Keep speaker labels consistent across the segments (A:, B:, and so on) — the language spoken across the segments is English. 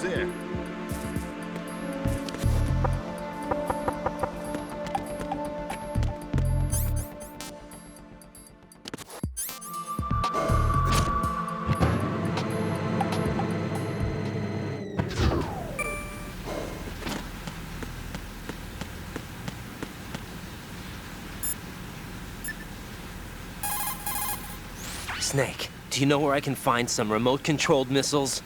A: there.
B: Snake, do you know where I can find some remote-controlled missiles?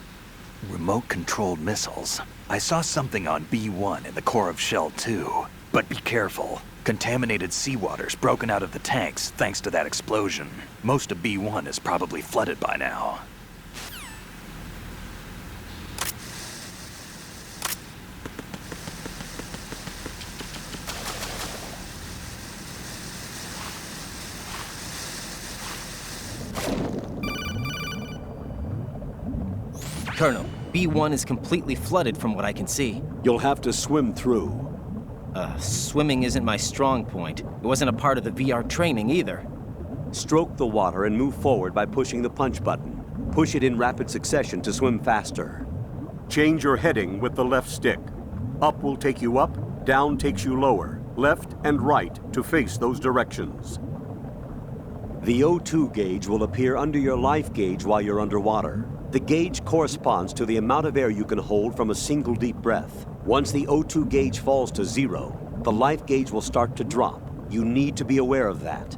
C: Remote-controlled missiles? I saw something on B1 in the core of Shell 2. But be careful. Contaminated seawater's broken out of the tanks thanks to that explosion. Most of B1 is probably flooded by now.
B: Colonel, B1 is completely flooded from what I can see.
D: You'll have to swim through.
B: Swimming isn't my strong point. It wasn't a part of the VR training either.
D: Stroke the water and move forward by pushing the punch button. Push it in rapid succession to swim faster. Change your heading with the left stick. Up will take you up, down takes you lower, left and right to face those directions. The O2 gauge will appear under your life gauge while you're underwater. The gauge corresponds to the amount of air you can hold from a single deep breath. Once the O2 gauge falls to 0, the life gauge will start to drop. You need to be aware of that.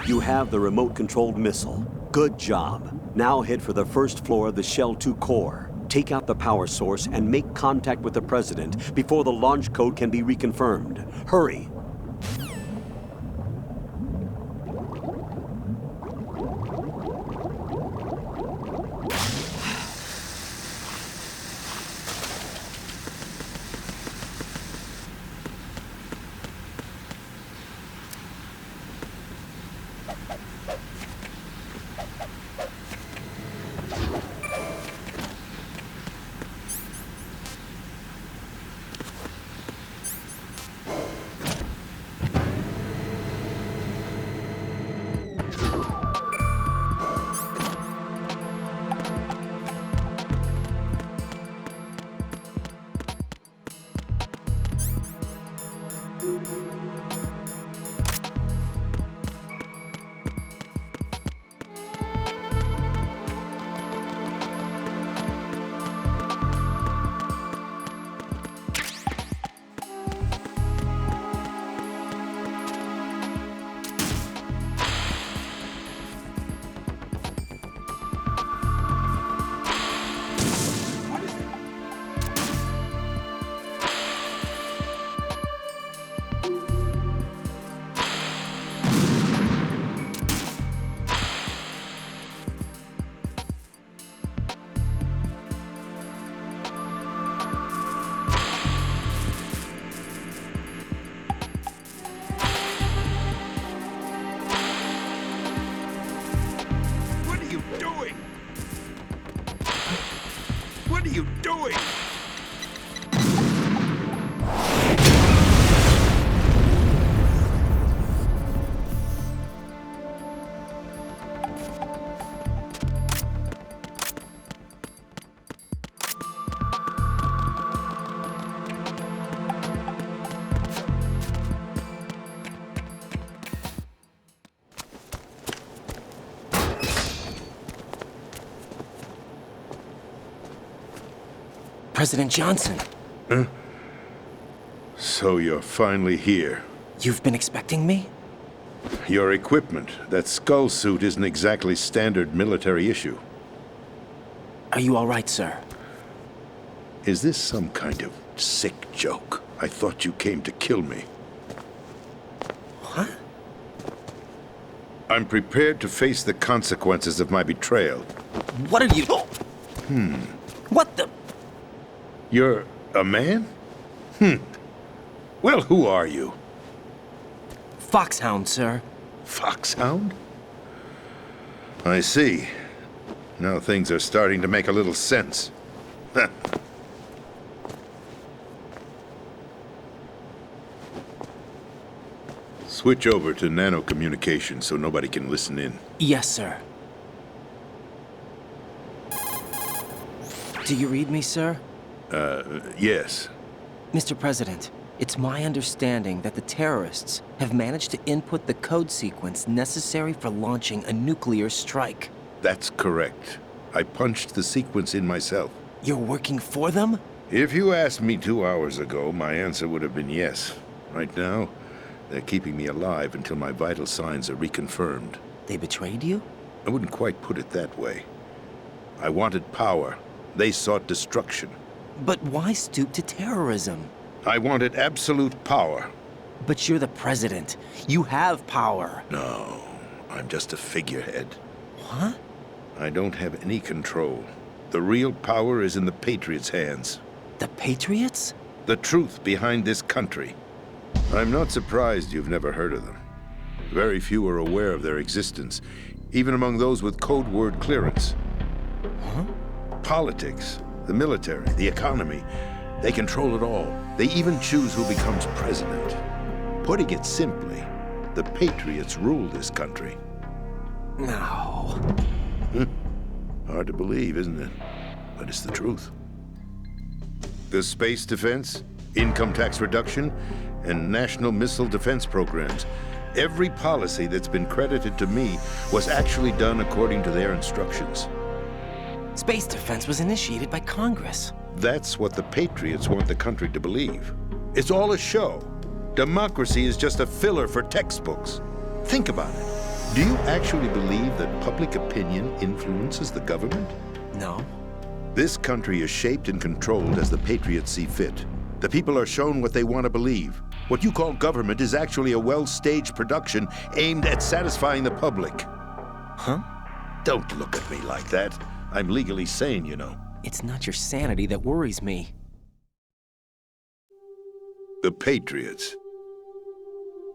D: You have the remote-controlled missile. Good job. Now head for the first floor of the Shell 2 core. Take out the power source and make contact with the President before the launch code can be reconfirmed. Hurry!
A: What are you doing?
B: President Johnson.
A: Huh? So you're finally here.
B: You've been expecting me?
A: Your equipment, that skull suit isn't exactly standard military issue.
B: Are you all right, sir?
A: Is this some kind of sick joke? I thought you came to kill me.
B: What?
A: I'm prepared to face the consequences of my betrayal.
B: What are you... What the...
A: You're a man? Well, who are you?
B: Foxhound, sir.
A: Foxhound? I see. Now things are starting to make a little sense. Switch over to nano communication so nobody can listen in.
B: Yes, sir. Do you read me, sir?
A: Yes.
B: Mr. President, it's my understanding that the terrorists have managed to input the code sequence necessary for launching a nuclear strike.
A: That's correct. I punched the sequence in myself.
B: You're working for them?
A: If you asked me 2 hours ago, my answer would have been yes. Right now, they're keeping me alive until my vital signs are reconfirmed.
B: They betrayed you?
A: I wouldn't quite put it that way. I wanted power. They sought destruction.
B: But why stoop to terrorism?
A: I wanted absolute power.
B: But you're the president. You have power.
A: No, I'm just a figurehead.
B: What?
A: I don't have any control. The real power is in the Patriots' hands.
B: The Patriots?
A: The truth behind this country. I'm not surprised you've never heard of them. Very few are aware of their existence, even among those with code word clearance.
B: Huh?
A: Politics, the military, the economy, they control it all. They even choose who becomes president. Putting it simply, the Patriots rule this country.
B: No.
A: Hard to believe, isn't it? But it's the truth. The space defense, income tax reduction, and national missile defense programs. Every policy that's been credited to me was actually done according to their instructions.
B: Space defense was initiated by Congress.
A: That's what the Patriots want the country to believe. It's all a show. Democracy is just a filler for textbooks. Think about it. Do you actually believe that public opinion influences the government?
B: No.
A: This country is shaped and controlled as the Patriots see fit. The people are shown what they want to believe. What you call government is actually a well-staged production aimed at satisfying the public.
B: Huh?
A: Don't look at me like that. I'm legally sane, you know.
B: It's not your sanity that worries me.
A: The Patriots.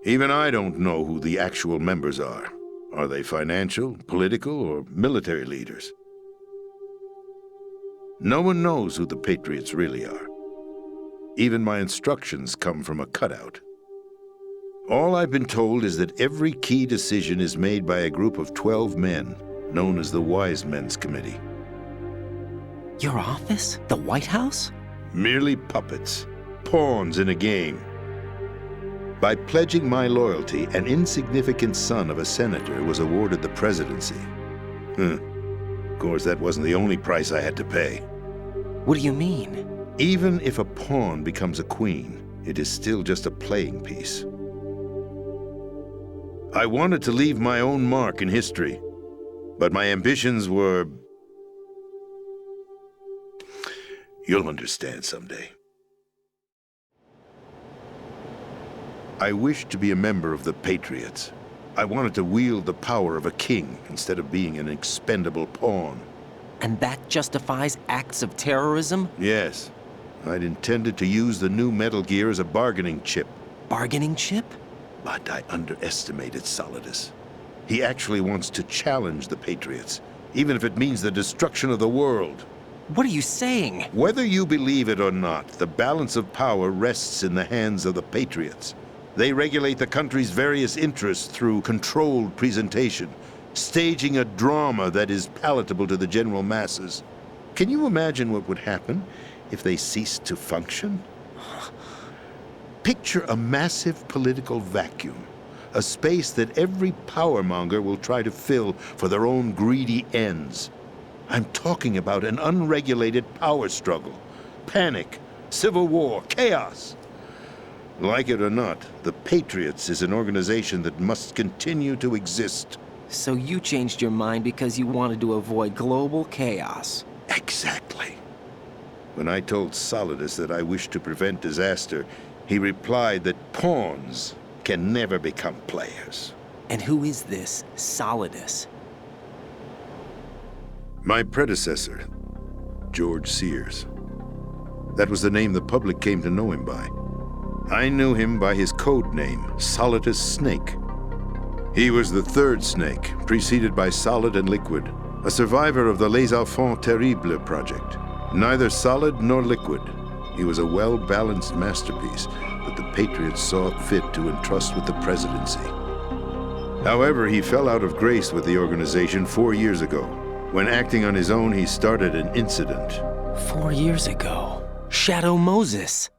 A: Even I don't know who the actual members are. Are they financial, political, or military leaders? No one knows who the Patriots really are. Even my instructions come from a cutout. All I've been told is that every key decision is made by a group of 12 men, known as the Wise Men's Committee.
B: Your office? The White House?
A: Merely puppets, pawns in a game. By pledging my loyalty, an insignificant son of a senator was awarded the presidency. Of course, that wasn't the only price I had to pay.
B: What do you mean?
A: Even if a pawn becomes a queen, it is still just a playing piece. I wanted to leave my own mark in history, but my ambitions were... You'll understand someday. I wished to be a member of the Patriots. I wanted to wield the power of a king instead of being an expendable pawn.
B: And that justifies acts of terrorism?
A: Yes. I'd intended to use the new Metal Gear as a bargaining chip.
B: Bargaining chip?
A: But I underestimated Solidus. He actually wants to challenge the Patriots, even if it means the destruction of the world.
B: What are you saying?
A: Whether you believe it or not, the balance of power rests in the hands of the Patriots. They regulate the country's various interests through controlled presentation, staging a drama that is palatable to the general masses. Can you imagine what would happen if they ceased to function? Picture a massive political vacuum, a space that every powermonger will try to fill for their own greedy ends. I'm talking about an unregulated power struggle, panic, civil war, chaos. Like it or not, the Patriots is an organization that must continue to exist.
B: So you changed your mind because you wanted to avoid global chaos.
A: Exactly. When I told Solidus that I wished to prevent disaster, he replied that pawns can never become players.
B: And who is this Solidus?
A: My predecessor, George Sears. That was the name the public came to know him by. I knew him by his code name, Solidus Snake. He was the third Snake, preceded by Solid and Liquid, a survivor of the Les Enfants Terribles project. Neither solid nor liquid, he was a well-balanced masterpiece, that the Patriots saw it fit to entrust with the presidency. However, he fell out of grace with the organization 4 years ago. When acting on his own, he started an incident.
B: 4 years ago. Shadow Moses.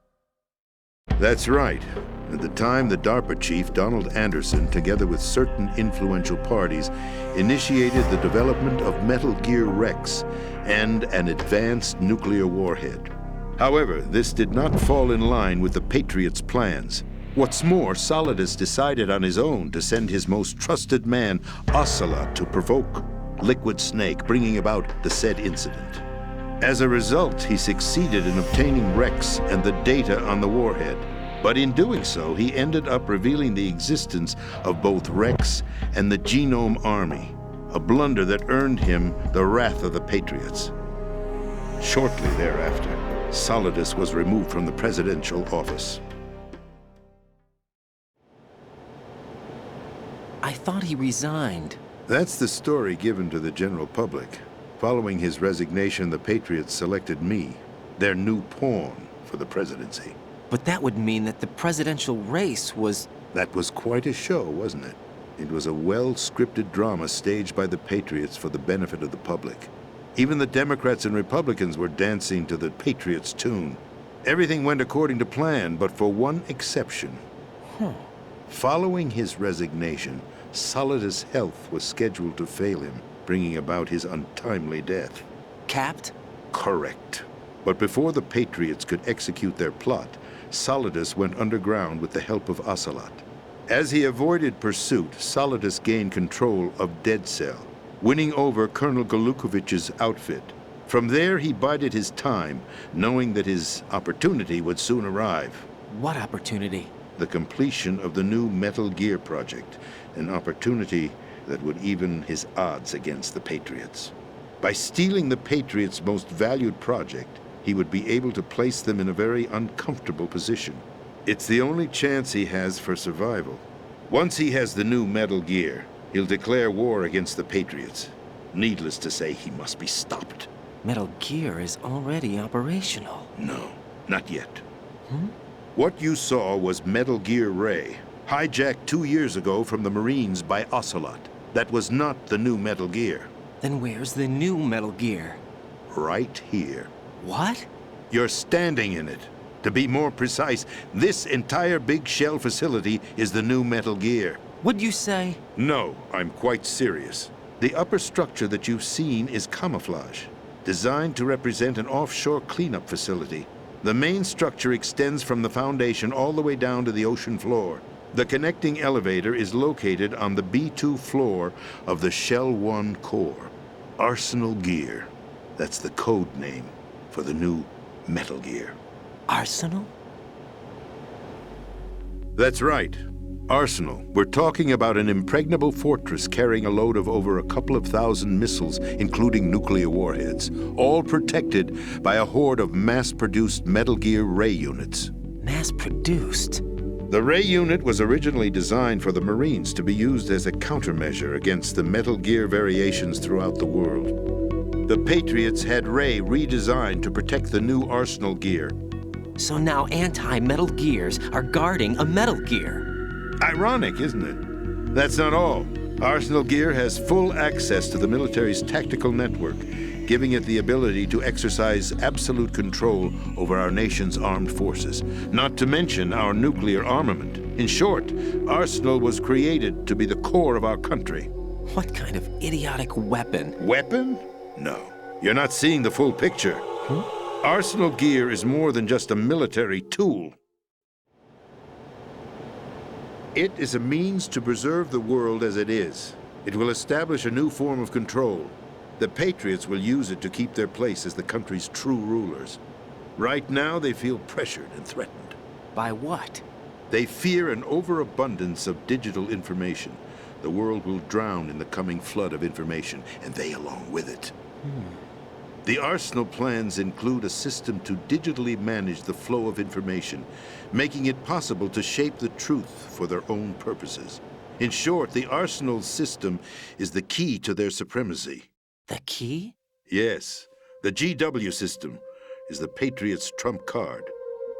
A: That's right. At the time, the DARPA chief, Donald Anderson, together with certain influential parties, initiated the development of Metal Gear Rex and an advanced nuclear warhead. However, this did not fall in line with the Patriots' plans. What's more, Solidus decided on his own to send his most trusted man, Ocelot, to provoke Liquid Snake, bringing about the said incident. As a result, he succeeded in obtaining Rex and the data on the warhead. But in doing so, he ended up revealing the existence of both Rex and the Genome Army, a blunder that earned him the wrath of the Patriots. Shortly thereafter, Solidus was removed from the presidential office.
B: I thought he resigned.
A: That's the story given to the general public. Following his resignation, the Patriots selected me, their new pawn, for the presidency.
B: But that would mean that the presidential race was...
A: That was quite a show, wasn't it? It was a well-scripted drama staged by the Patriots for the benefit of the public. Even the Democrats and Republicans were dancing to the Patriots' tune. Everything went according to plan, but for one exception. Following his resignation, Solidus' health was scheduled to fail him, bringing about his untimely death.
B: Capped?
A: Correct. But before the Patriots could execute their plot, Solidus went underground with the help of Ocelot. As he avoided pursuit, Solidus gained control of Dead Cell, winning over Colonel Golukovich's outfit. From there, he bided his time, knowing that his opportunity would soon arrive.
B: What opportunity?
A: The completion of the new Metal Gear project, an opportunity that would even his odds against the Patriots. By stealing the Patriots' most valued project, he would be able to place them in a very uncomfortable position. It's the only chance he has for survival. Once he has the new Metal Gear, he'll declare war against the Patriots. Needless to say, he must be stopped.
B: Metal Gear is already operational.
A: No, not yet. What you saw was Metal Gear Ray, hijacked 2 years ago from the Marines by Ocelot. That was not the new Metal Gear.
B: Then where's the new Metal Gear?
A: Right here.
B: What?
A: You're standing in it. To be more precise, this entire big shell facility is the new Metal Gear.
B: What'd you say?
A: No, I'm quite serious. The upper structure that you've seen is camouflage, designed to represent an offshore cleanup facility. The main structure extends from the foundation all the way down to the ocean floor. The connecting elevator is located on the B2 floor of the Shell 1 core. Arsenal Gear. That's the code name for the new Metal Gear.
B: Arsenal?
A: That's right. Arsenal. We're talking about an impregnable fortress carrying a load of over a couple of thousand missiles, including nuclear warheads, all protected by a horde of mass-produced Metal Gear Ray units.
B: Mass-produced?
A: The Ray unit was originally designed for the Marines to be used as a countermeasure against the Metal Gear variations throughout the world. The Patriots had Ray redesigned to protect the new Arsenal Gear.
B: So now anti-Metal Gears are guarding a Metal Gear.
A: Ironic, isn't it? That's not all. Arsenal Gear has full access to the military's tactical network, giving it the ability to exercise absolute control over our nation's armed forces, not to mention our nuclear armament. In short, Arsenal was created to be the core of our country.
B: What kind of idiotic weapon?
A: Weapon? No. You're not seeing the full picture. Arsenal Gear is more than just a military tool. It is a means to preserve the world as it is. It will establish a new form of control. The Patriots will use it to keep their place as the country's true rulers. Right now, they feel pressured and threatened.
B: By what?
A: They fear an overabundance of digital information. The world will drown in the coming flood of information, and they along with it. The Arsenal plans include a system to digitally manage the flow of information, making it possible to shape the truth for their own purposes. In short, the Arsenal system is the key to their supremacy.
B: The key?
A: Yes, the GW system is the Patriots' trump card.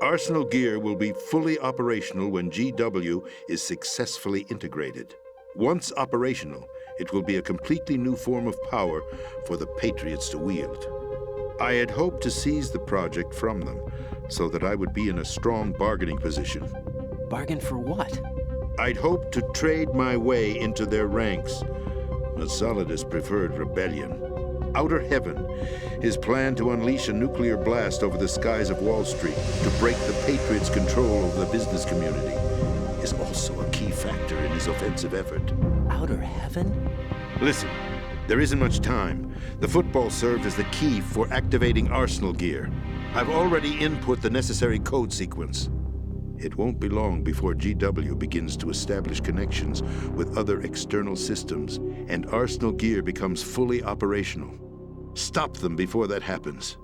A: Arsenal Gear will be fully operational when GW is successfully integrated. Once operational, it will be a completely new form of power for the Patriots to wield. I had hoped to seize the project from them, so that I would be in a strong bargaining position.
B: Bargain for what?
A: I'd hoped to trade my way into their ranks, but Solidus preferred rebellion. Outer Heaven, his plan to unleash a nuclear blast over the skies of Wall Street to break the Patriots' control over the business community, is also a key factor in his offensive effort.
B: Outer Heaven?
A: Listen, there isn't much time. The football served as the key for activating Arsenal Gear. I've already input the necessary code sequence. It won't be long before GW begins to establish connections with other external systems, and Arsenal Gear becomes fully operational. Stop them before that happens.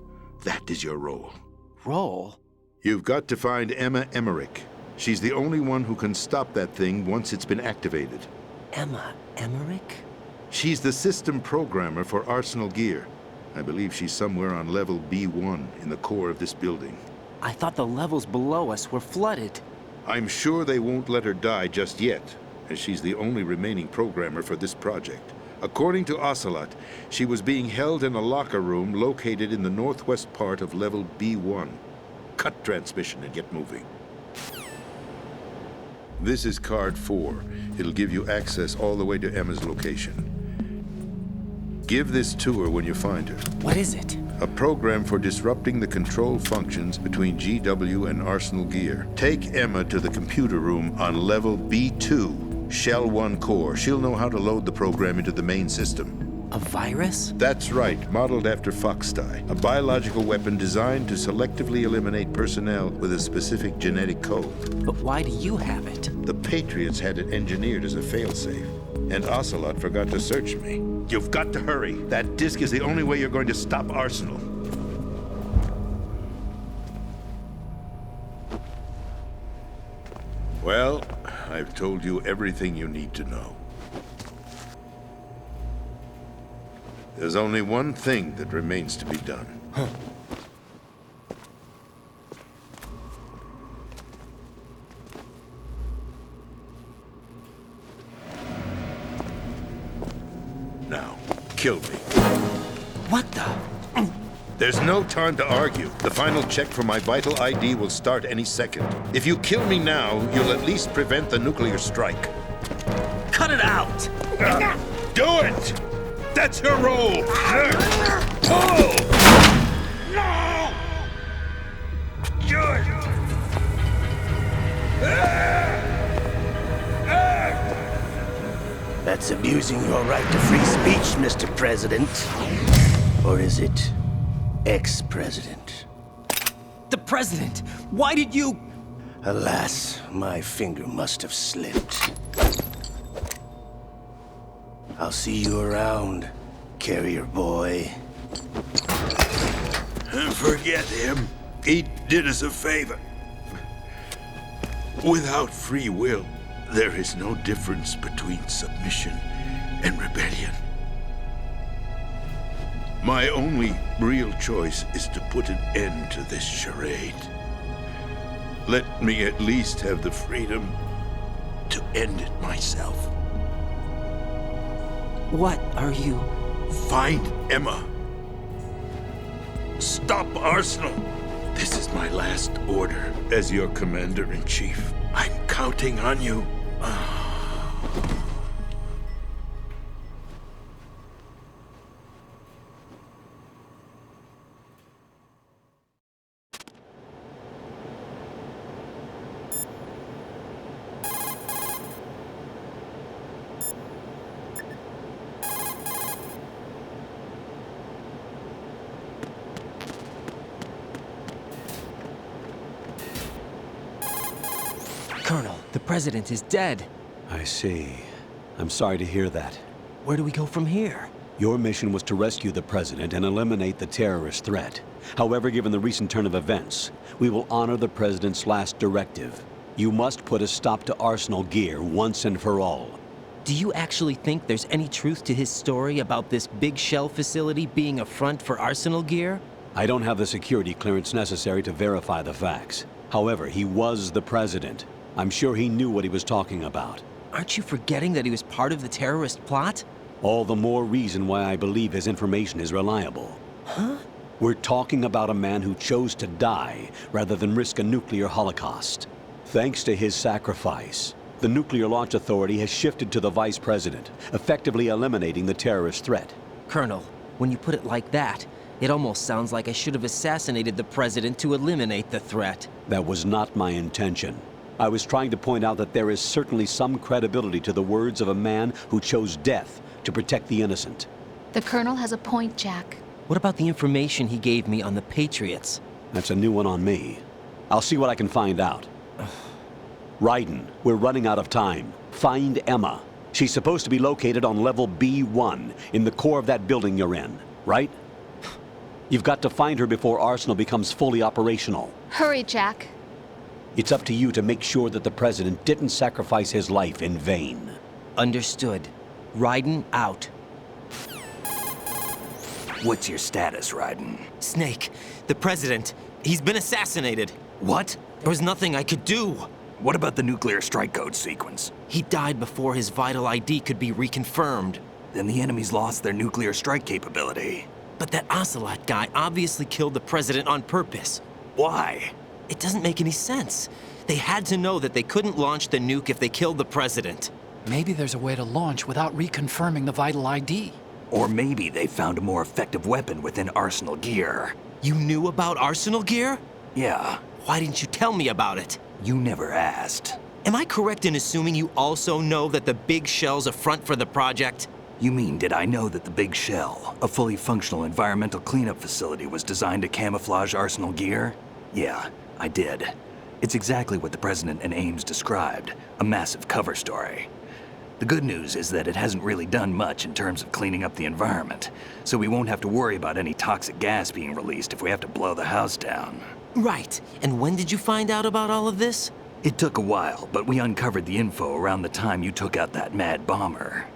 A: That is your role.
B: Role?
A: You've got to find Emma Emmerich. She's the only one who can stop that thing once it's been activated.
B: Emma Emmerich?
A: She's the system programmer for Arsenal Gear. I believe she's somewhere on level B1 in the core of this building.
B: I thought the levels below us were flooded.
A: I'm sure they won't let her die just yet, as she's the only remaining programmer for this project. According to Ocelot, she was being held in a locker room located in the northwest part of level B1. Cut transmission and get moving. This is card 4. It'll give you access all the way to Emma's location. Give this to her when you find her.
B: What is it?
A: A program for disrupting the control functions between GW and Arsenal Gear. Take Emma to the computer room on level B2, Shell 1 core. She'll know how to load the program into the main system.
B: A virus?
A: That's right, modeled after Foxdie, a biological weapon designed to selectively eliminate personnel with a specific genetic code.
B: But why do you have it?
A: The Patriots had it engineered as a failsafe, and Ocelot forgot to search me. You've got to hurry. That disk is the only way you're going to stop Arsenal. Well, I've told you everything you need to know. There's only one thing that remains to be done. Now, kill me.
B: What the?
A: There's no time to argue. The final check for my vital ID will start any second. If you kill me now, you'll at least prevent the nuclear strike.
B: Cut it out!
A: Do it! That's your role! Pull! No! Good!
E: That's abusing your right to free speech, Mr. President. Or is it ex-president?
B: The president! Why did you...
E: Alas, my finger must have slipped. I'll see you around, carrier boy.
A: Forget him. He did us a favor. Without free will, there is no difference between submission and rebellion. My only real choice is to put an end to this charade. Let me at least have the freedom to end it myself.
B: What are you...
A: Find Emma. Stop Arsenal. This is my last order as your commander-in-chief. I'm counting on you.
B: Colonel, the president is dead.
D: I see. I'm sorry to hear that.
B: Where do we go from here?
D: Your mission was to rescue the president and eliminate the terrorist threat. However, given the recent turn of events, we will honor the president's last directive. You must put a stop to Arsenal Gear once and for all.
B: Do you actually think there's any truth to his story about this big shell facility being a front for Arsenal Gear?
D: I don't have the security clearance necessary to verify the facts. However, he was the president. I'm sure he knew what he was talking about.
B: Aren't you forgetting that he was part of the terrorist plot?
D: All the more reason why I believe his information is reliable.
B: Huh?
D: We're talking about a man who chose to die rather than risk a nuclear holocaust. Thanks to his sacrifice, the Nuclear Launch Authority has shifted to the vice president, effectively eliminating the terrorist threat.
B: Colonel, when you put it like that, it almost sounds like I should have assassinated the president to eliminate the threat.
D: That was not my intention. I was trying to point out that there is certainly some credibility to the words of a man who chose death to protect the innocent.
F: The Colonel has a point, Jack.
B: What about the information he gave me on the Patriots?
D: That's a new one on me. I'll see what I can find out. Raiden, we're running out of time. Find Emma. She's supposed to be located on level B1, in the core of that building you're in, right? You've got to find her before Arsenal becomes fully operational.
F: Hurry, Jack.
D: It's up to you to make sure that the president didn't sacrifice his life in vain.
B: Understood. Raiden out.
C: What's your status, Raiden?
B: Snake, the president, he's been assassinated.
C: What?
B: There was nothing I could do.
C: What about the nuclear strike code sequence?
B: He died before his vital ID could be reconfirmed.
C: Then the enemy's lost their nuclear strike capability.
B: But that Ocelot guy obviously killed the president on purpose.
C: Why?
B: It doesn't make any sense. They had to know that they couldn't launch the nuke if they killed the president.
G: Maybe there's a way to launch without reconfirming the vital ID.
C: Or maybe they found a more effective weapon within Arsenal gear.
B: You knew about Arsenal gear?
C: Yeah,
B: Why didn't you tell me about it?
C: you never asked.
B: Am I correct in assuming you also know that the Big Shell's a front for the project?
C: You mean, did I know that the Big Shell, a fully functional environmental cleanup facility, was designed to camouflage Arsenal gear? Yeah, I did. It's exactly what the President and Ames described, a massive cover story. The good news is that it hasn't really done much in terms of cleaning up the environment, so we won't have to worry about any toxic gas being released if we have to blow the house down.
B: Right. And when did you find out about all of this?
C: It took a while, but we uncovered the info around the time you took out that mad bomber.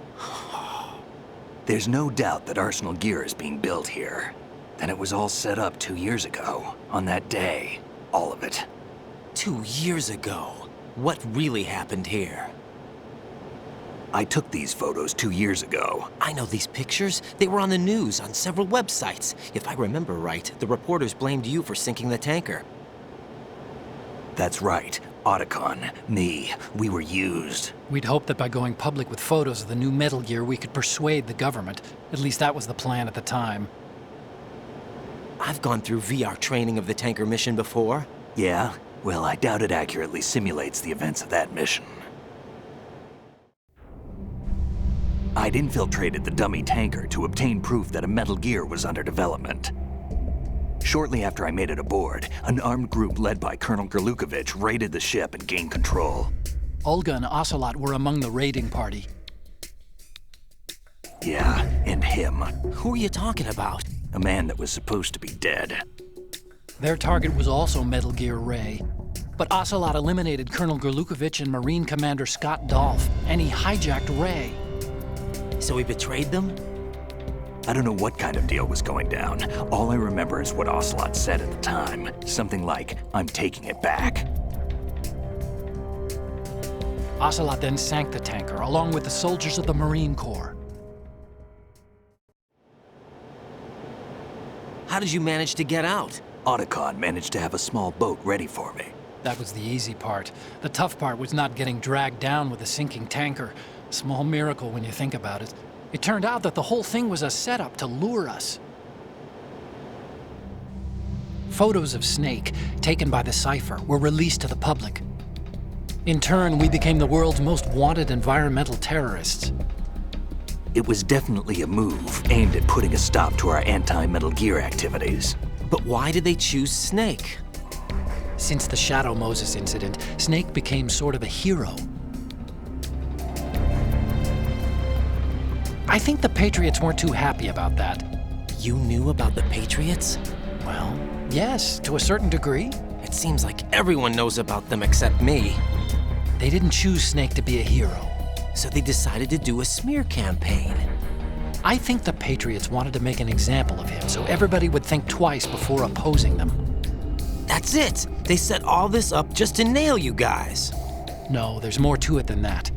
C: There's no doubt that Arsenal gear is being built here. Then it was all set up 2 years ago, on that day. All of it.
B: 2 years ago. What really happened here?
C: I took these photos 2 years ago.
B: I know these pictures. They were on the news, on several websites. If I remember right, the reporters blamed you for sinking the tanker.
C: That's right. Otacon, me, we were used.
G: We'd hoped that by going public with photos of the new Metal Gear, we could persuade the government. At least that was the plan at the time.
B: I've gone through VR training of the tanker mission before.
C: Yeah? Well, I doubt it accurately simulates the events of that mission. I'd infiltrated the dummy tanker to obtain proof that a Metal Gear was under development. Shortly after I made it aboard, an armed group led by Colonel Gerlukovich raided the ship and gained control.
G: Olga and Ocelot were among the raiding party.
C: Yeah, and him.
B: Who are you talking about?
C: A man that was supposed to be dead.
G: Their target was also Metal Gear Ray. But Ocelot eliminated Colonel Gerlukovich and Marine Commander Scott Dolph, and he hijacked Ray.
B: So he betrayed them?
C: I don't know what kind of deal was going down. All I remember is what Ocelot said at the time. Something like, "I'm taking it back."
G: Ocelot then sank the tanker, along with the soldiers of the Marine Corps.
B: How did you manage to get out?
C: Otacon managed to have a small boat ready for me.
G: That was the easy part. The tough part was not getting dragged down with a sinking tanker. Small miracle when you think about it. It turned out that the whole thing was a setup to lure us. Photos of Snake, taken by the Cypher, were released to the public. In turn, we became the world's most wanted environmental terrorists.
C: It was definitely a move aimed at putting a stop to our anti-Metal Gear activities.
B: But why did they choose Snake?
G: Since the Shadow Moses incident, Snake became sort of a hero. I think the Patriots weren't too happy about that.
B: You knew about the Patriots?
G: Well, yes, to a certain degree.
B: It seems like everyone knows about them except me.
G: They didn't choose Snake to be a hero.
B: So they decided to do a smear campaign.
G: I think the Patriots wanted to make an example of him so everybody would think twice before opposing them.
B: That's it! They set all this up just to nail you guys.
G: No, there's more to it than that.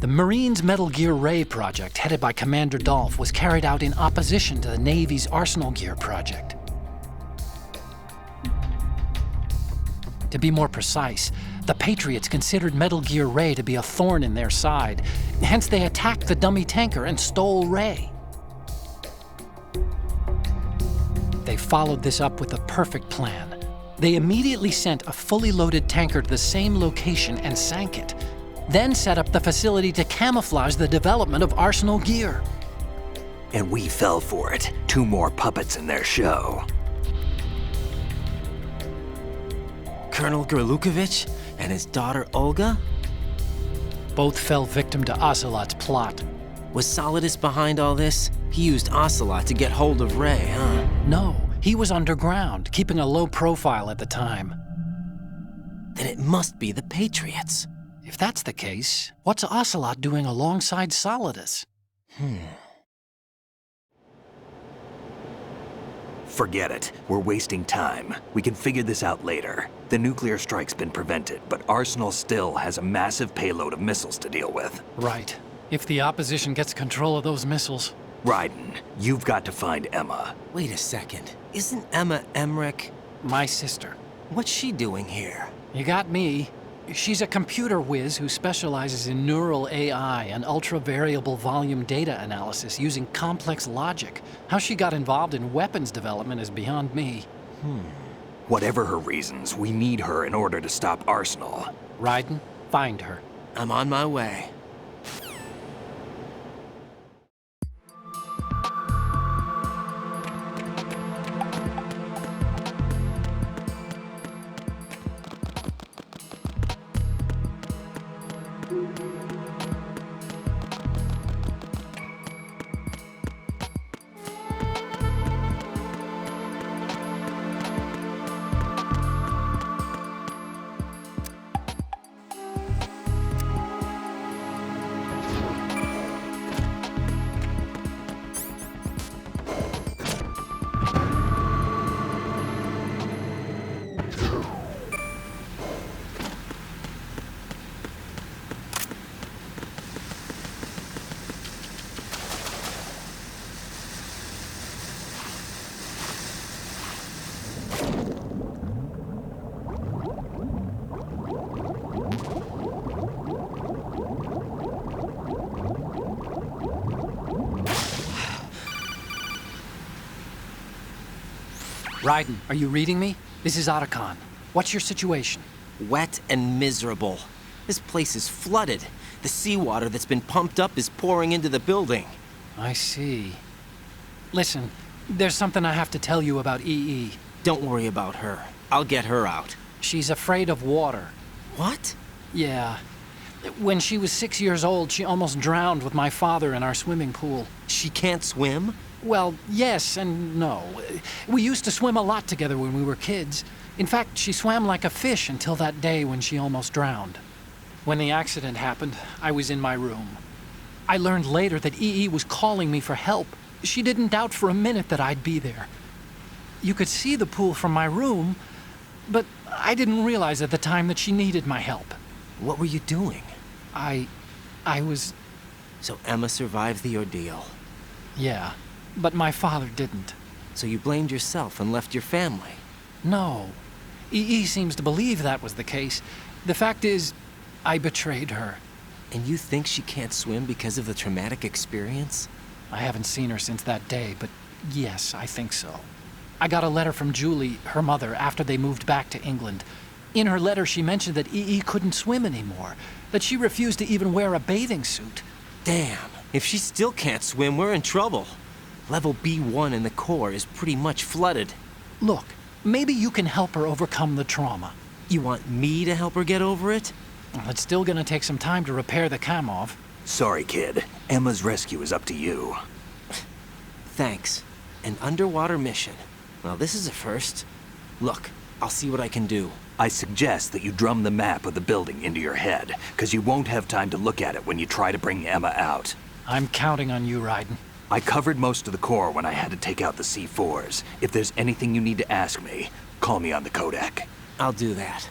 G: The Marines' Metal Gear Ray project, headed by Commander Dolph, was carried out in opposition to the Navy's Arsenal Gear project. To be more precise, the Patriots considered Metal Gear Ray to be a thorn in their side. Hence, they attacked the dummy tanker and stole Ray. They followed this up with a perfect plan. They immediately sent a fully loaded tanker to the same location and sank it, then set up the facility to camouflage the development of Arsenal Gear.
C: And we fell for it. 2 more puppets in their show.
B: Colonel Gerlukovich and his daughter Olga?
G: Both fell victim to Ocelot's plot.
B: Was Solidus behind all this? He used Ocelot to get hold of Ray, huh?
G: No, he was underground, keeping a low profile at the time.
B: Then it must be the Patriots.
G: If that's the case, what's Ocelot doing alongside Solidus?
C: Forget it. We're wasting time. We can figure this out later. The nuclear strike's been prevented, but Arsenal still has a massive payload of missiles to deal with.
G: Right. If the opposition gets control of those missiles.
C: Raiden, you've got to find Emma.
B: Wait a second. Isn't Emma Emmerich?
G: My sister.
B: What's she doing here?
G: You got me. She's a computer whiz who specializes in neural AI and ultra-variable volume data analysis using complex logic. How she got involved in weapons development is beyond me.
C: Whatever her reasons, we need her in order to stop Arsenal.
G: Raiden, find her.
B: I'm on my way.
G: Raiden, are you reading me? This is Otacon. What's your situation?
B: Wet and miserable. This place is flooded. The seawater that's been pumped up is pouring into the building.
G: I see. Listen, there's something I have to tell you about EE.
B: Don't worry about her. I'll get her out.
G: She's afraid of water.
B: What?
G: Yeah. When she was 6 years old, she almost drowned with my father in our swimming pool.
B: She can't swim?
G: Well, yes and no. We used to swim a lot together when we were kids. In fact, she swam like a fish until that day when she almost drowned. When the accident happened, I was in my room. I learned later that EE was calling me for help. She didn't doubt for a minute that I'd be there. You could see the pool from my room, but I didn't realize at the time that she needed my help.
B: What were you doing?
G: I was...
B: So Emma survived the ordeal.
G: Yeah, but my father didn't.
B: So you blamed yourself and left your family.
G: No. EE seems to believe that was the case. The fact is, I betrayed her.
B: And you think she can't swim because of the traumatic experience?
G: I haven't seen her since that day, but yes, I think so. I got a letter from Julie, her mother, after they moved back to England. In her letter, she mentioned that EE couldn't swim anymore, that she refused to even wear a bathing suit.
B: Damn, if she still can't swim, we're in trouble. Level B1 in the core is pretty much flooded.
G: Look, maybe you can help her overcome the trauma.
B: You want me to help her get over it?
G: Well, it's still gonna take some time to repair the Kamov.
C: Sorry, kid. Emma's rescue is up to you.
B: Thanks. An underwater mission. Well, this is a first. Look, I'll see what I can do.
C: I suggest that you drum the map of the building into your head, because you won't have time to look at it when you try to bring Emma out.
G: I'm counting on you, Raiden.
C: I covered most of the core when I had to take out the C4s. If there's anything you need to ask me, call me on the Kodak.
B: I'll do that.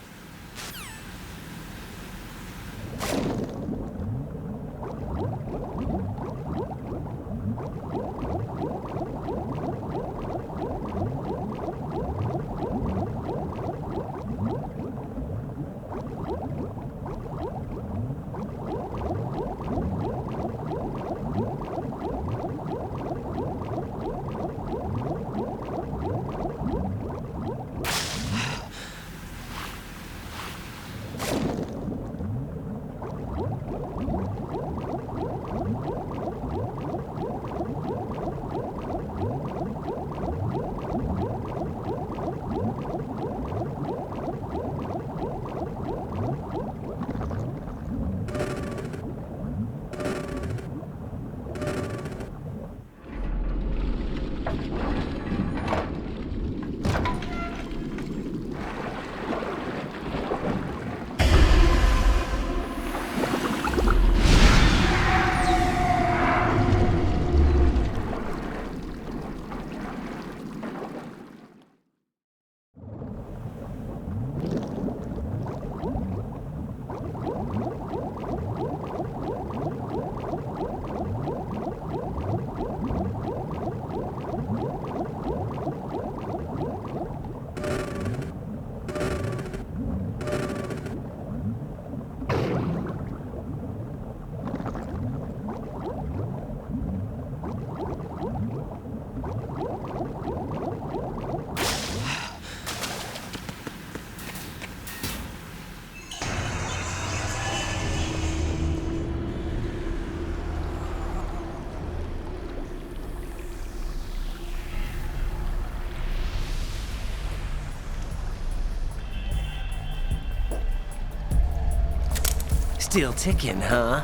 B: Still ticking, huh?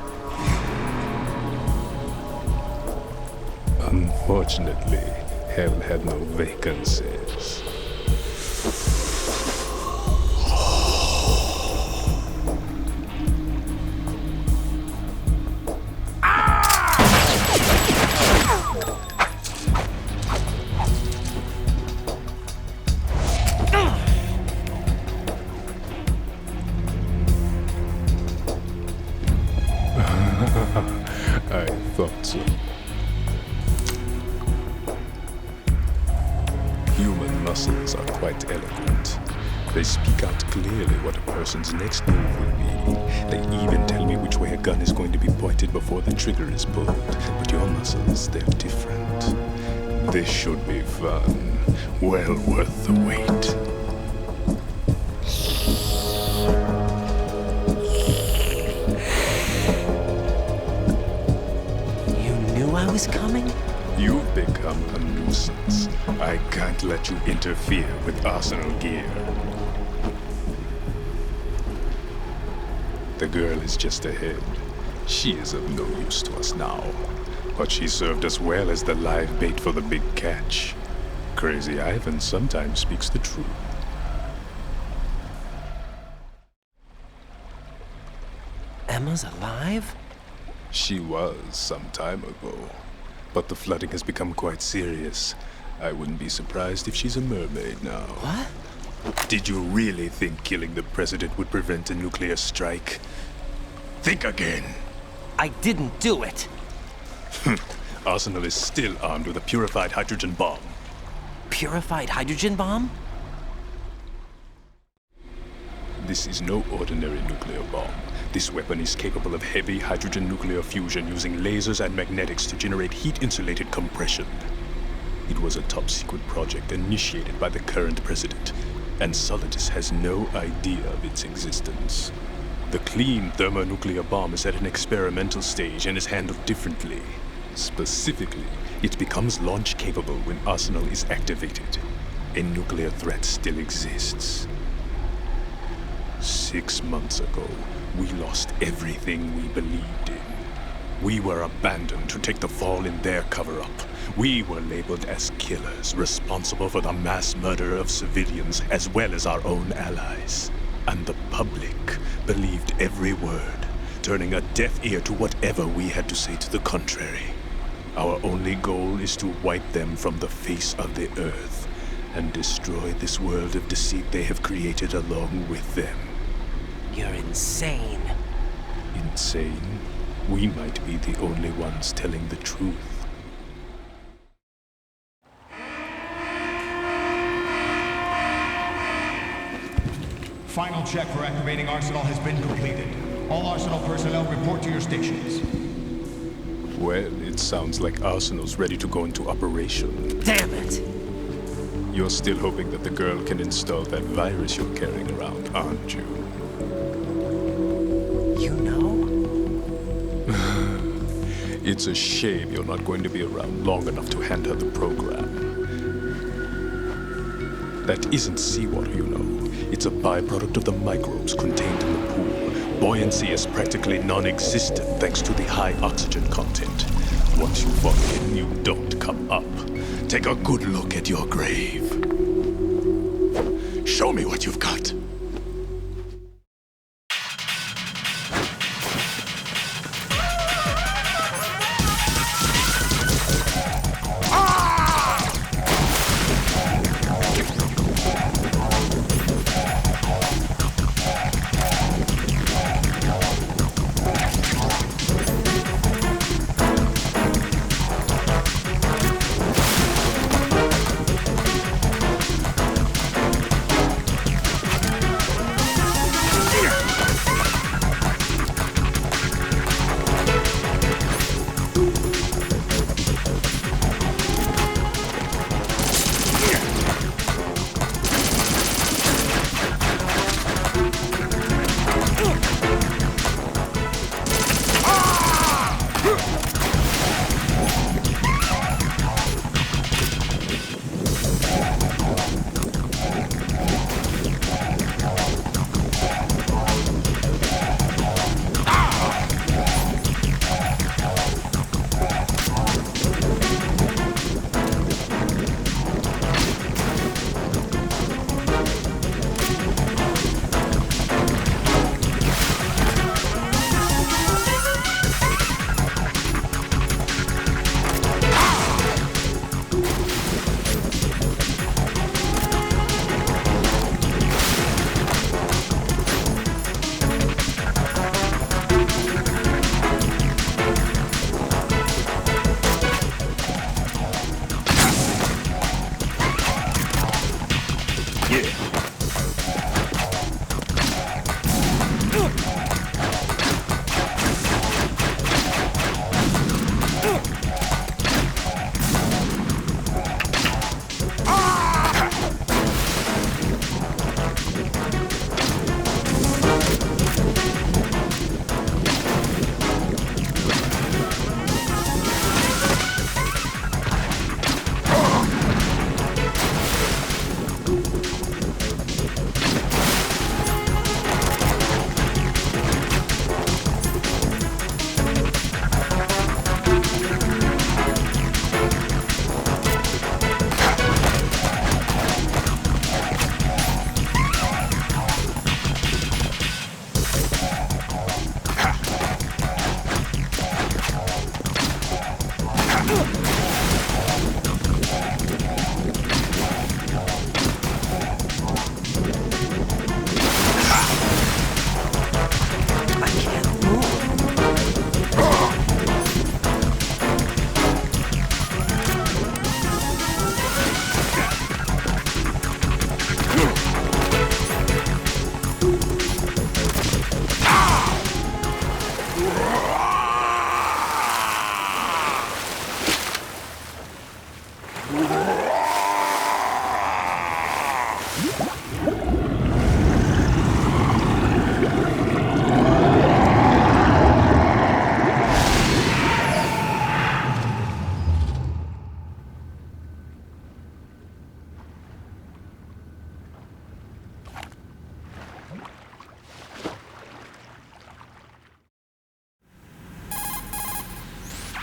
H: Unfortunately, hell had no vacancies. I thought so. Human muscles are quite eloquent. They speak out clearly what a person's next move will be. They even tell me which way a gun is going to be pointed before the trigger is pulled. But your muscles, they're different. This should be fun. Well worth the wait.
B: I was coming?
H: You've become a nuisance. I can't let you interfere with Arsenal gear. The girl is just ahead. She is of no use to us now. But she served us well as the live bait for the big catch. Crazy Ivan sometimes speaks the truth.
B: Emma's alive?
H: She was some time ago, but the flooding has become quite serious. I wouldn't be surprised if she's a mermaid now.
B: What?
H: Did you really think killing the president would prevent a nuclear strike? Think again.
B: I didn't do it.
H: Arsenal is still armed with a purified hydrogen bomb.
B: Purified hydrogen bomb?
H: This is no ordinary nuclear bomb. This weapon is capable of heavy hydrogen nuclear fusion using lasers and magnetics to generate heat-insulated compression. It was a top-secret project initiated by the current president, and Solidus has no idea of its existence. The clean thermonuclear bomb is at an experimental stage and is handled differently. Specifically, it becomes launch-capable when Arsenal is activated. A nuclear threat still exists. 6 months ago, we lost everything we believed in. We were abandoned to take the fall in their cover-up. We were labeled as killers, responsible for the mass murder of civilians as well as our own allies. And the public believed every word, turning a deaf ear to whatever we had to say to the contrary. Our only goal is to wipe them from the face of the earth and destroy this world of deceit they have created along with them.
B: You're insane.
H: Insane? We might be the only ones telling the truth.
I: Final check for activating Arsenal has been completed. All Arsenal personnel report to your stations.
H: Well, it sounds like Arsenal's ready to go into operation.
B: Damn it!
H: You're still hoping that the girl can install that virus you're carrying around, aren't you?
B: You know?
H: It's a shame you're not going to be around long enough to hand her the program. That isn't seawater, you know. It's a byproduct of the microbes contained in the pool. Buoyancy is practically non-existent thanks to the high oxygen content. Once you fall in, you don't come up. Take a good look at your grave. Show me what you've got.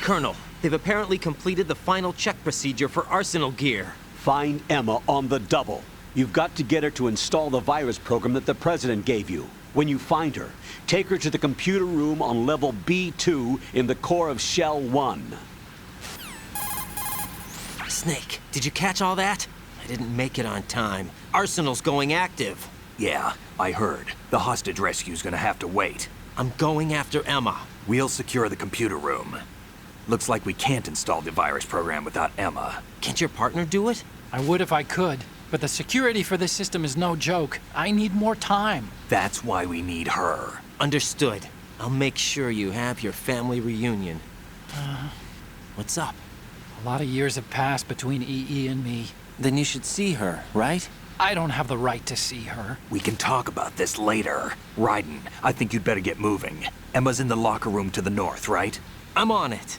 B: Colonel, they've apparently completed the final check procedure for Arsenal gear.
D: Find Emma on the double. You've got to get her to install the virus program that the President gave you. When you find her, take her to the computer room on level B2 in the core of Shell 1.
B: Snake, did you catch all that? I didn't make it on time. Arsenal's going active.
C: Yeah, I heard. The hostage rescue's gonna have to wait.
B: I'm going after Emma.
C: We'll secure the computer room. Looks like we can't install the virus program without Emma.
B: Can't your partner do it?
G: I would if I could, but the security for this system is no joke. I need more time.
C: That's why we need her.
B: Understood. I'll make sure you have your family reunion. What's up?
G: A lot of years have passed between EE and me.
B: Then you should see her, right?
G: I don't have the right to see her.
C: We can talk about this later. Raiden, I think you'd better get moving. Emma's in the locker room to the north, right?
B: I'm on it.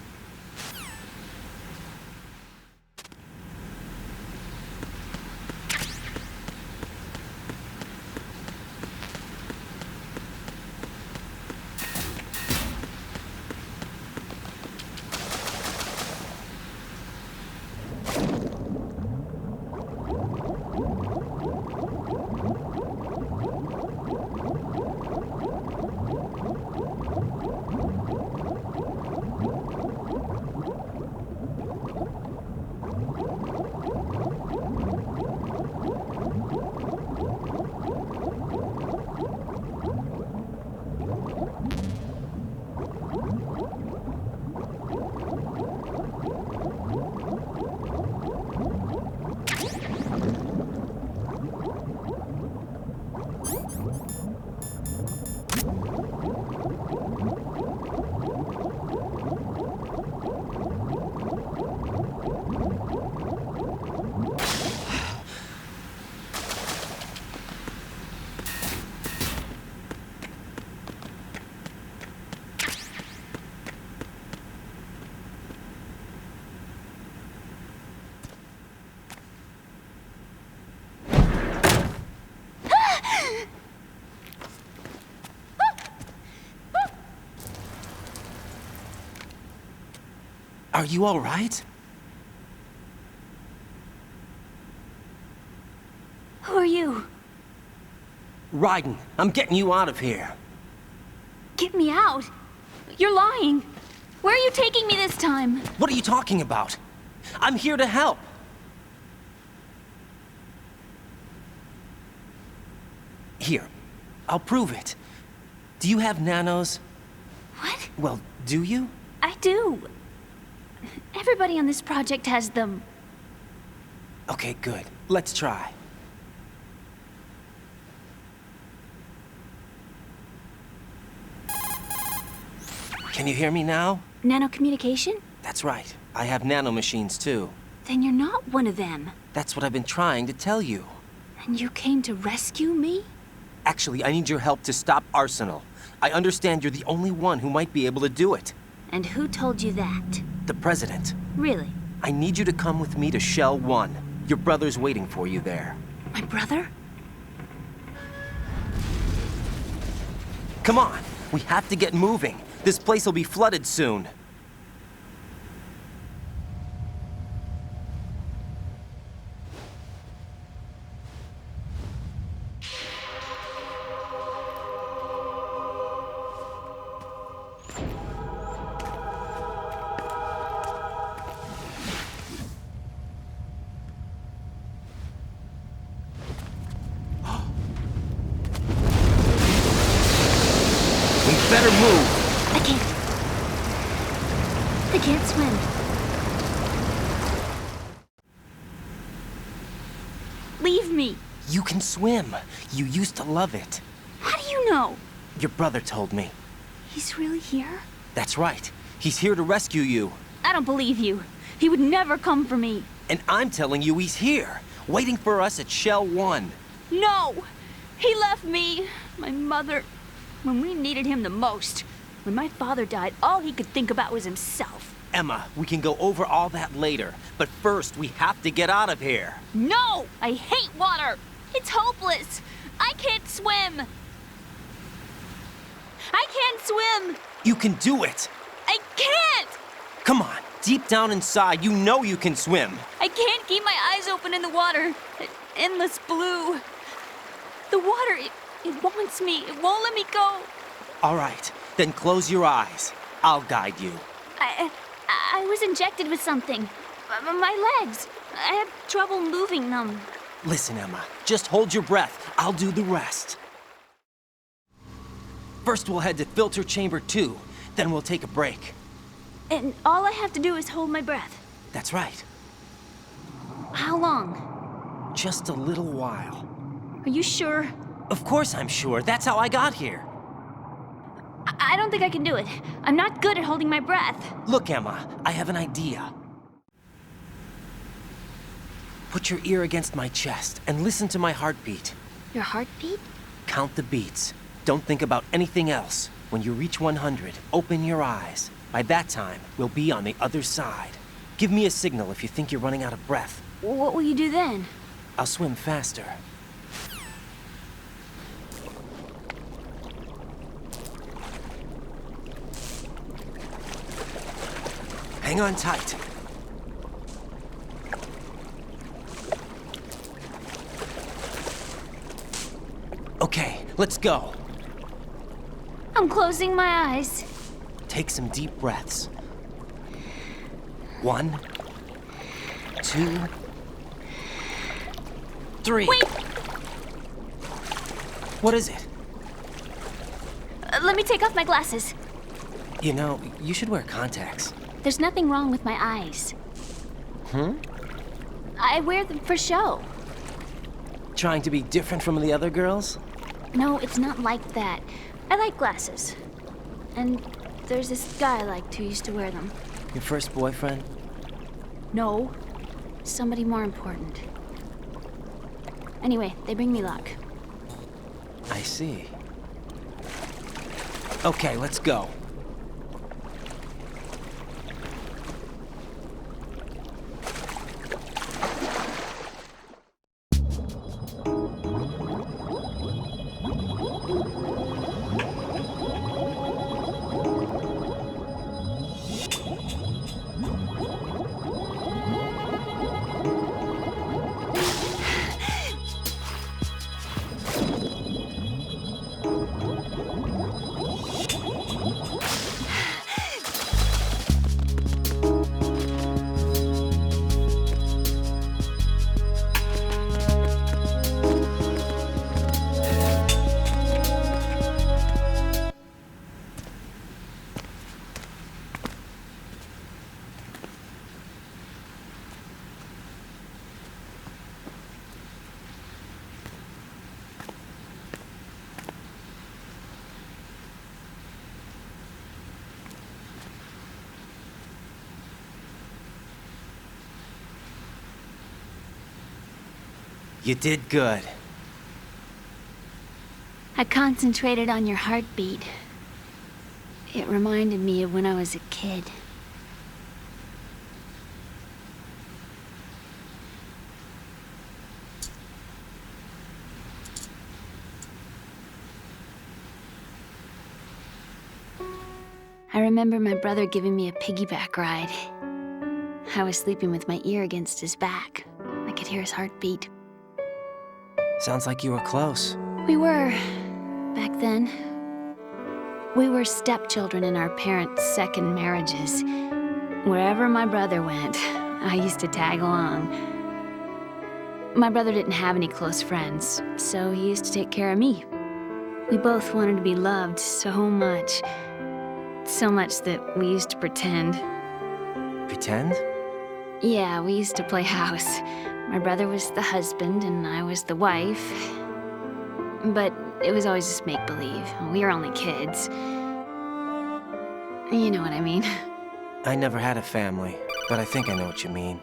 B: Are you all right?
J: Who are you?
B: Raiden, I'm getting you out of here.
J: Get me out. You're lying. Where are you taking me this time?
B: What are you talking about? I'm here to help. Here, I'll prove it. Do you have nanos?
J: What?
B: Well, do you?
J: I do. Everybody on this project has them.
B: Okay, good. Let's try. Can you hear me now?
J: Nanocommunication?
B: That's right. I have nanomachines too.
J: Then you're not one of them.
B: That's what I've been trying to tell you.
J: And you came to rescue me?
B: Actually, I need your help to stop Arsenal. I understand you're the only one who might be able to do it.
J: And who told you that?
B: The President.
J: Really?
B: I need you to come with me to Shell 1. Your brother's waiting for you there.
J: My brother?
B: Come on, we have to get moving. This place will be flooded soon. Better move.
J: I can't swim. Leave me.
B: You can swim. You used to love it.
J: How do you know?
B: Your brother told me.
J: He's really here?
B: That's right. He's here to rescue you.
J: I don't believe you. He would never come for me.
B: And I'm telling you he's here, waiting for us at Shell 1.
J: No! He left me, my mother, when we needed him the most. When my father died, all he could think about was himself.
B: Emma, we can go over all that later, but first we have to get out of here.
J: No! I hate water! It's hopeless! I can't swim! I can't swim!
B: You can do it!
J: I can't!
B: Come on, deep down inside, you know you can swim.
J: I can't keep my eyes open in the water. Endless blue. The water, it wants me. It won't let me go.
B: All right, then close your eyes. I'll guide you.
J: I was injected with something. My legs. I have trouble moving them.
B: Listen, Emma, just hold your breath. I'll do the rest. First, we'll head to filter chamber 2. Then we'll take a break.
J: And all I have to do is hold my breath.
B: That's right.
J: How long?
B: Just a little while.
J: Are you sure?
B: Of course I'm sure. That's how I got here.
J: I don't think I can do it. I'm not good at holding my breath.
B: Look, Emma, I have an idea. Put your ear against my chest and listen to my heartbeat.
J: Your heartbeat?
B: Count the beats. Don't think about anything else. When you reach 100, open your eyes. By that time, we'll be on the other side. Give me a signal if you think you're running out of breath.
J: What will you do then?
B: I'll swim faster. Hang on tight. Okay, let's go.
J: I'm closing my eyes.
B: Take some deep breaths. 1, 2, 3.
J: Wait!
B: What is it?
J: Let me take off my glasses.
B: You know, you should wear contacts.
J: There's nothing wrong with my eyes.
B: Hmm?
J: I wear them for show.
B: Trying to be different from the other girls?
J: No, it's not like that. I like glasses. And there's this guy I liked who used to wear them.
B: Your first boyfriend?
J: No. Somebody more important. Anyway, they bring me luck.
B: I see. Okay, let's go. You did good.
J: I concentrated on your heartbeat. It reminded me of when I was a kid. I remember my brother giving me a piggyback ride. I was sleeping with my ear against his back. I could hear his heartbeat.
B: Sounds like you were close.
J: We were, back then. We were stepchildren in our parents' second marriages. Wherever my brother went, I used to tag along. My brother didn't have any close friends, so he used to take care of me. We both wanted to be loved so much. So much that we used to pretend.
B: Pretend?
J: Yeah, we used to play house. My brother was the husband and I was the wife. But it was always just make-believe. We were only kids. You know what I mean.
B: I never had a family, but I think I know what you mean.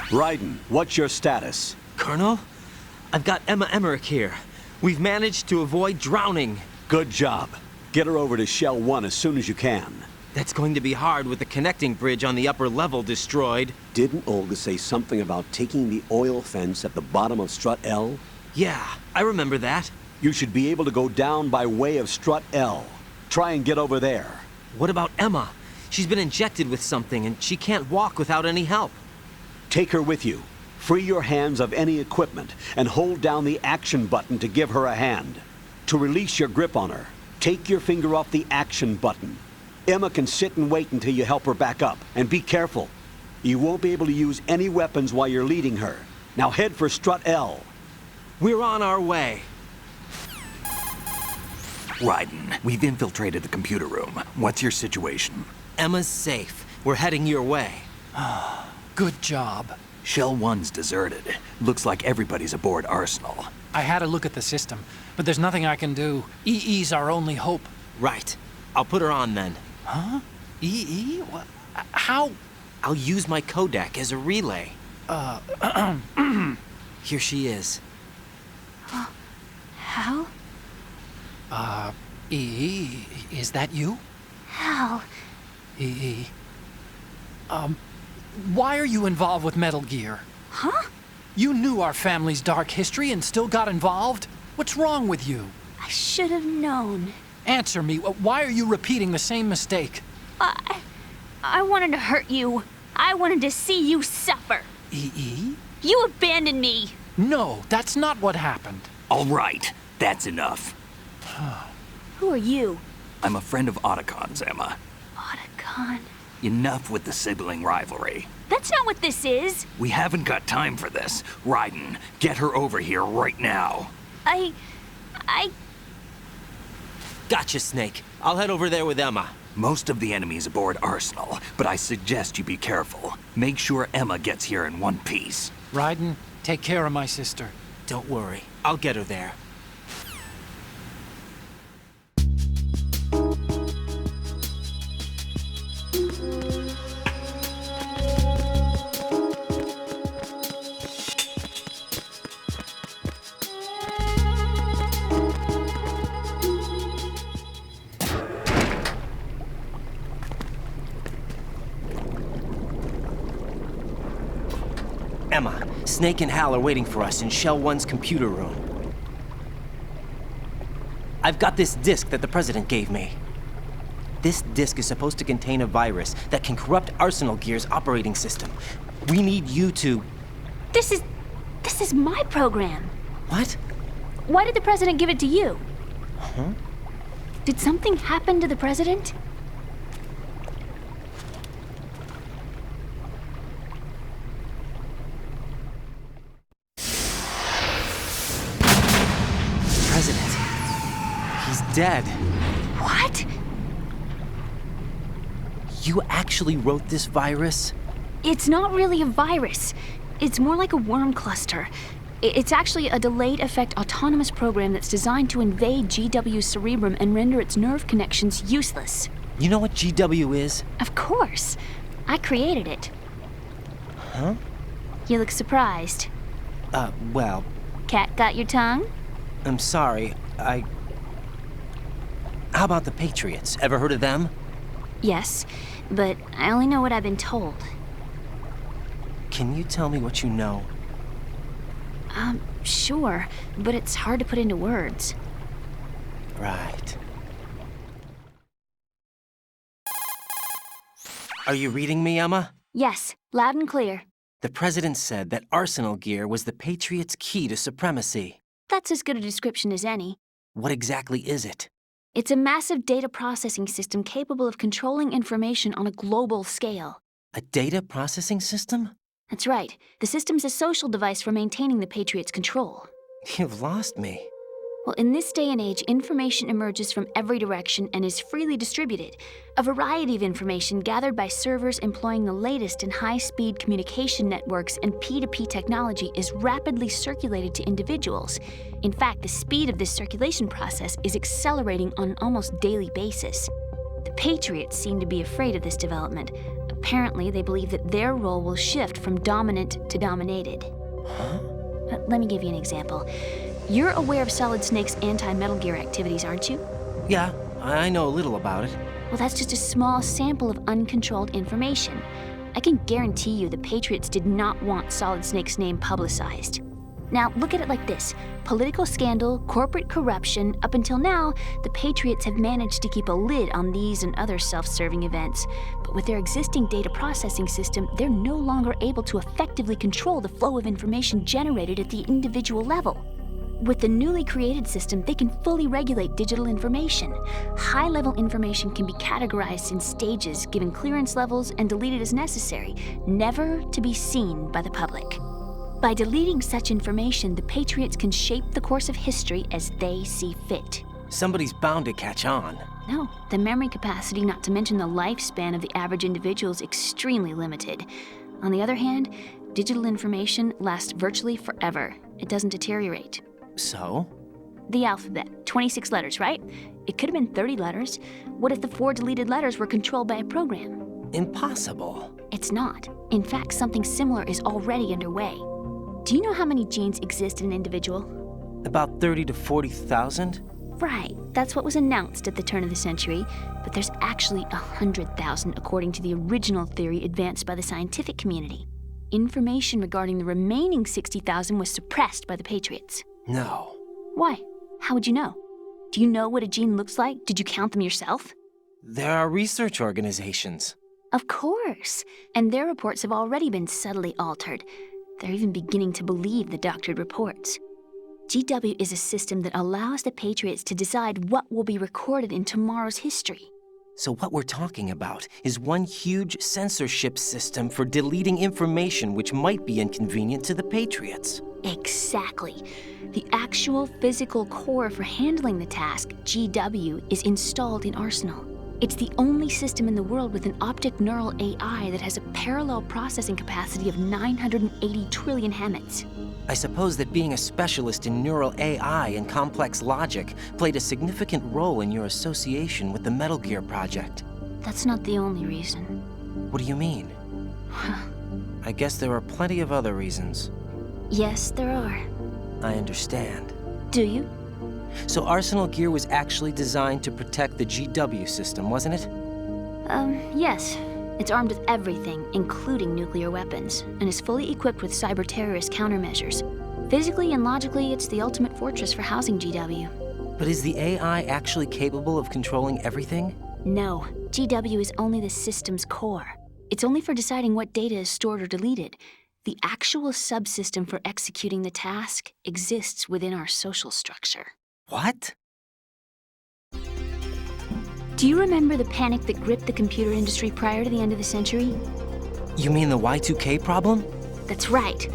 D: Raiden, what's your status?
B: Colonel, I've got Emma Emmerich here. We've managed to avoid drowning.
D: Good job. Get her over to Shell 1 as soon as you can.
B: That's going to be hard with the connecting bridge on the upper level destroyed.
D: Didn't Olga say something about taking the oil fence at the bottom of Strut L?
B: Yeah, I remember that.
D: You should be able to go down by way of Strut L. Try and get over there.
B: What about Emma? She's been injected with something and she can't walk without any help.
D: Take her with you. Free your hands of any equipment and hold down the action button to give her a hand. To release your grip on her, take your finger off the action button. Emma can sit and wait until you help her back up. And be careful. You won't be able to use any weapons while you're leading her. Now head for Strut L.
B: We're on our way.
C: Raiden, we've infiltrated the computer room. What's your situation?
B: Emma's safe. We're heading your way.
G: Good job.
C: Shell 1's deserted. Looks like everybody's aboard Arsenal.
G: I had a look at the system, but there's nothing I can do. EE's our only hope.
B: Right. I'll put her on then.
G: Huh? EE? What? How?
B: I'll use my Kodak as a relay. Here she is.
J: Hal?
G: EE, is that you?
J: Hal.
G: EE. Why are you involved with Metal Gear?
J: Huh?
G: You knew our family's dark history and still got involved? What's wrong with you?
J: I should have known.
G: Answer me. Why are you repeating the same mistake?
J: I wanted to hurt you. I wanted to see you suffer.
G: EE?
J: You abandoned me.
G: No, that's not what happened.
C: All right, that's enough.
J: Who are you?
C: I'm a friend of Otacon's, Emma.
J: Otacon.
C: Enough with the sibling rivalry.
J: That's not what this is.
C: We haven't got time for this. Raiden, get her over here right now.
J: I...
B: Gotcha, Snake. I'll head over there with Emma.
C: Most of the enemy's aboard Arsenal, but I suggest you be careful. Make sure Emma gets here in one piece.
G: Raiden, take care of my sister.
B: Don't worry. I'll get her there. Emma, Snake and Hal are waiting for us in Shell 1's computer room. I've got this disk that the President gave me. This disk is supposed to contain a virus that can corrupt Arsenal Gear's operating system. We need you to...
J: This is my program.
B: What?
J: Why did the President give it to you?
B: Huh?
J: Did something happen to the President?
B: President. He's dead.
J: What?
B: You actually wrote this virus?
J: It's not really a virus. It's more like a worm cluster. It's actually a delayed effect autonomous program that's designed to invade GW's cerebrum and render its nerve connections useless.
B: You know what GW is?
J: Of course. I created it.
B: Huh?
J: You look surprised.
B: Well...
J: Cat got your tongue?
B: I'm sorry, How about the Patriots? Ever heard of them?
J: Yes, but I only know what I've been told.
B: Can you tell me what you know?
J: Sure, but it's hard to put into words.
B: Right. Are you reading me, Emma?
J: Yes, loud and clear.
B: The President said that Arsenal Gear was the Patriots' key to supremacy.
J: That's as good a description as any.
B: What exactly is it?
J: It's a massive data processing system capable of controlling information on a global scale.
B: A data processing system?
J: That's right. The system's a social device for maintaining the Patriots' control.
B: You've lost me.
J: Well, in this day and age, information emerges from every direction and is freely distributed. A variety of information gathered by servers employing the latest in high-speed communication networks and P2P technology is rapidly circulated to individuals. In fact, the speed of this circulation process is accelerating on an almost daily basis. The Patriots seem to be afraid of this development. Apparently, they believe that their role will shift from dominant to dominated.
B: Huh?
J: Let me give you an example. You're aware of Solid Snake's anti-Metal Gear activities, aren't you?
B: Yeah, I know a little about it.
J: Well, that's just a small sample of uncontrolled information. I can guarantee you the Patriots did not want Solid Snake's name publicized. Now, look at it like this. Political scandal, corporate corruption, up until now, the Patriots have managed to keep a lid on these and other self-serving events. But with their existing data processing system, they're no longer able to effectively control the flow of information generated at the individual level. With the newly created system, they can fully regulate digital information. High-level information can be categorized in stages, given clearance levels, and deleted as necessary, never to be seen by the public. By deleting such information, the Patriots can shape the course of history as they see fit.
B: Somebody's bound to catch on.
J: No, the memory capacity, not to mention the lifespan of the average individual, is extremely limited. On the other hand, digital information lasts virtually forever. It doesn't deteriorate.
B: So?
J: The alphabet, 26 letters, right? It could have been 30 letters. What if the 4 deleted letters were controlled by a program?
B: Impossible.
J: It's not. In fact, something similar is already underway. Do you know how many genes exist in an individual?
B: About 30 to 40,000?
J: Right, that's what was announced at the turn of the century, but there's actually 100,000 according to the original theory advanced by the scientific community. Information regarding the remaining 60,000 was suppressed by the Patriots.
B: No.
J: Why? How would you know? Do you know what a gene looks like? Did you count them yourself?
B: There are research organizations.
J: Of course, and their reports have already been subtly altered. They're even beginning to believe the doctored reports. GW is a system that allows the Patriots to decide what will be recorded in tomorrow's history.
B: So what we're talking about is one huge censorship system for deleting information which might be inconvenient to the Patriots.
J: Exactly. The actual physical core for handling the task, GW, is installed in Arsenal. It's the only system in the world with an optic neural AI that has a parallel processing capacity of 980 trillion Hammets.
B: I suppose that being a specialist in neural AI and complex logic played a significant role in your association with the Metal Gear project.
J: That's not the only reason.
B: What do you mean? I guess there are plenty of other reasons.
J: Yes, there are.
B: I understand.
J: Do you?
B: So Arsenal Gear was actually designed to protect the GW system, wasn't it?
J: Yes. It's armed with everything, including nuclear weapons, and is fully equipped with cyber-terrorist countermeasures. Physically and logically, it's the ultimate fortress for housing GW.
B: But is the AI actually capable of controlling everything?
J: No. GW is only the system's core. It's only for deciding what data is stored or deleted. The actual subsystem for executing the task exists within our social structure.
B: What?
J: Do you remember the panic that gripped the computer industry prior to the end of the century?
B: You mean the Y2K problem?
J: That's right.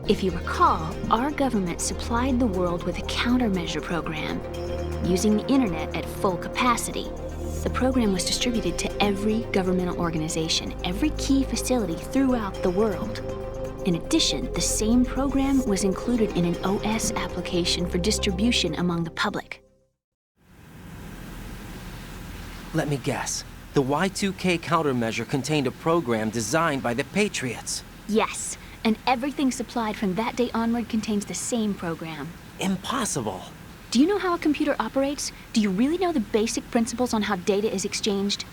J: If you recall, our government supplied the world with a countermeasure program. Using the internet at full capacity, the program was distributed to every governmental organization, every key facility throughout the world. In addition, the same program was included in an OS application for distribution among the public.
B: Let me guess. The Y2K countermeasure contained a program designed by the Patriots.
J: Yes, and everything supplied from that day onward contains the same program.
B: Impossible.
J: Do you know how a computer operates? Do you really know the basic principles on how data is exchanged?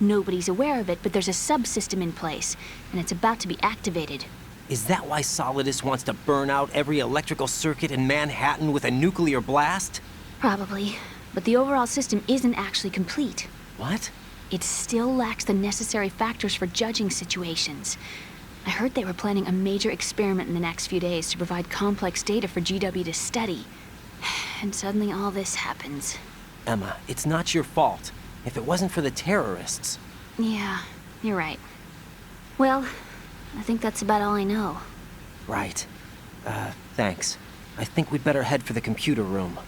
J: Nobody's aware of it, but there's a subsystem in place, and it's about to be activated.
B: Is that why Solidus wants to burn out every electrical circuit in Manhattan with a nuclear blast?
J: Probably, but the overall system isn't actually complete.
B: What?
J: It still lacks the necessary factors for judging situations. I heard they were planning a major experiment in the next few days to provide complex data for GW to study. And suddenly all this happens.
B: Emma, it's not your fault. If it wasn't for the terrorists...
J: Yeah, you're right. Well, I think that's about all I know.
B: Right. Thanks. I think we'd better head for the computer room.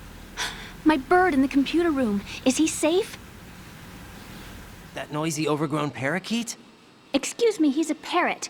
J: My bird in the computer room. Is he safe?
B: That noisy, overgrown parakeet?
J: Excuse me, he's a parrot.